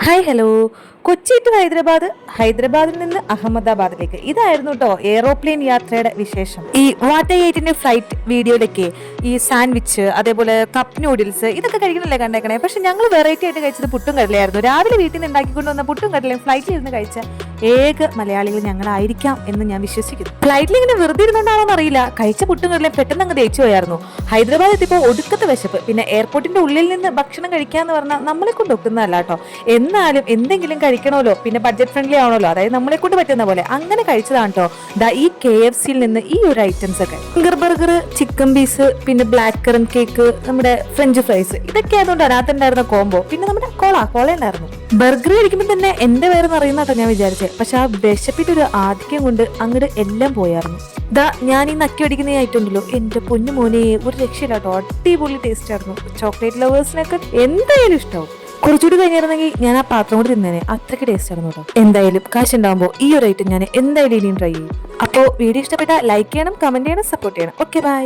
Hi hello. Kochi to Hyderabad, ഹൈദരാബാദിൽ നിന്ന് അഹമ്മദാബാദിലേക്ക്, ഇതായിരുന്നു കേട്ടോ എയറോപ്ലെയിൻ യാത്രയുടെ വിശേഷം. ഈ വാട്ടർ എയ്റ്റിന്റെ ഫ്ലൈറ്റ് വീഡിയോയിലൊക്കെ ഈ സാൻഡ്വിച്ച്, അതേപോലെ കപ്പ് നൂഡിൽസ്, ഇതൊക്കെ കഴിക്കണല്ലേ കണ്ടേക്കണേ. പക്ഷെ ഞങ്ങൾ വെറൈറ്റി ആയിട്ട് കഴിച്ചത് പുട്ടും കടലയായിരുന്നു. രാവിലെ വീട്ടിൽ നിന്ന് ഉണ്ടാക്കിക്കൊണ്ട് വന്ന പുട്ടും കടലയും ഫ്ലൈറ്റിൽ ഇരുന്ന് കഴിച്ച ഏക മലയാളികൾ ഞങ്ങളായിരിക്കാം എന്ന് ഞാൻ വിശ്വസിക്കുന്നു. ഫ്ലൈറ്റിൽ ഇങ്ങനെ വെറുതെ ഇരുന്നുകൊണ്ടാണോ അറിയില്ല, കഴിച്ച പുട്ടും കടലയും പെട്ടെന്ന് അങ്ങ് തേച്ചു പോയായിരുന്നു. ഹൈദരാബാദ് എത്തിയപ്പോൾ ഒടുക്കത്തെ വിശപ്പ്. പിന്നെ എയർപോർട്ടിന്റെ ഉള്ളിൽ നിന്ന് ഭക്ഷണം കഴിക്കാന്ന് പറഞ്ഞാൽ നമ്മളെ കൊണ്ട് ഒക്കുന്നതല്ല കേട്ടോ. എന്നാലും എന്തെങ്കിലും കഴിക്കണമല്ലോ, പിന്നെ ബഡ്ജറ്റ് ഫ്രണ്ട്ലി ആണല്ലോ, അതായത് നമ്മളെ കൊണ്ട് പറ്റുന്ന പോലെ അങ്ങനെ കഴിച്ചതാണ് കേട്ടോ ഈ KFC-യിൽ നിന്ന് ഈ ഒരു ഐറ്റംസ് ഒക്കെ. ഫിംഗർ ബർഗർ, ചിക്കൻ പീസ്, പിന്നെ ബ്ലാക്ക് കറന്റ് കേക്ക്, നമ്മുടെ ഫ്രഞ്ച് ഫ്രൈസ്, ഇതൊക്കെ ആയതുകൊണ്ട് അതിനകത്തുണ്ടായിരുന്ന കോംബോ. പിന്നെ നമ്മുടെ കോള ഉണ്ടായിരുന്നു. ബർഗർ കഴിക്കുമ്പോൾ തന്നെ എന്റെ പേര് അറിയുന്ന കേട്ടോ ഞാൻ വിചാരിച്ചത്. പക്ഷെ ആ വിശപ്പിന്റെ ഒരു ആധിക്യം കൊണ്ട് അങ്ങോട്ട് എല്ലാം പോയായിരുന്നു. ഞാൻ ഈ നക്കി അടിക്കുന്ന ഈ ഐറ്റം ഉണ്ടല്ലോ, എന്റെ പൊന്നു മോനെ ഒരു രക്ഷയില്ല കേട്ടോ. അടിപൊളി ടേസ്റ്റ് ആയിരുന്നു. ചോക്ലേറ്റ് ലവേഴ്സിനൊക്കെ എന്തായാലും ഇഷ്ടമാവും. കുറച്ചുകൂടി കഴിഞ്ഞിരുന്നെങ്കിൽ ഞാൻ ആ പാത്രം കൂടി തിന്നേനെ, അത്രയ്ക്ക് ടേസ്റ്റ് ആയിരുന്നു കേട്ടോ. എന്തായാലും കാശ് ഉണ്ടാകുമ്പോൾ ഈ ഒരു ഐറ്റം ഞാൻ എന്തായാലും ഇനിയും ട്രൈ ചെയ്യും. അപ്പോൾ വീഡിയോ ഇഷ്ടപ്പെട്ടാൽ ലൈക്ക് ചെയ്യണം, കമന്റ് ചെയ്യണം, സപ്പോർട്ട് ചെയ്യണം. Okay, by.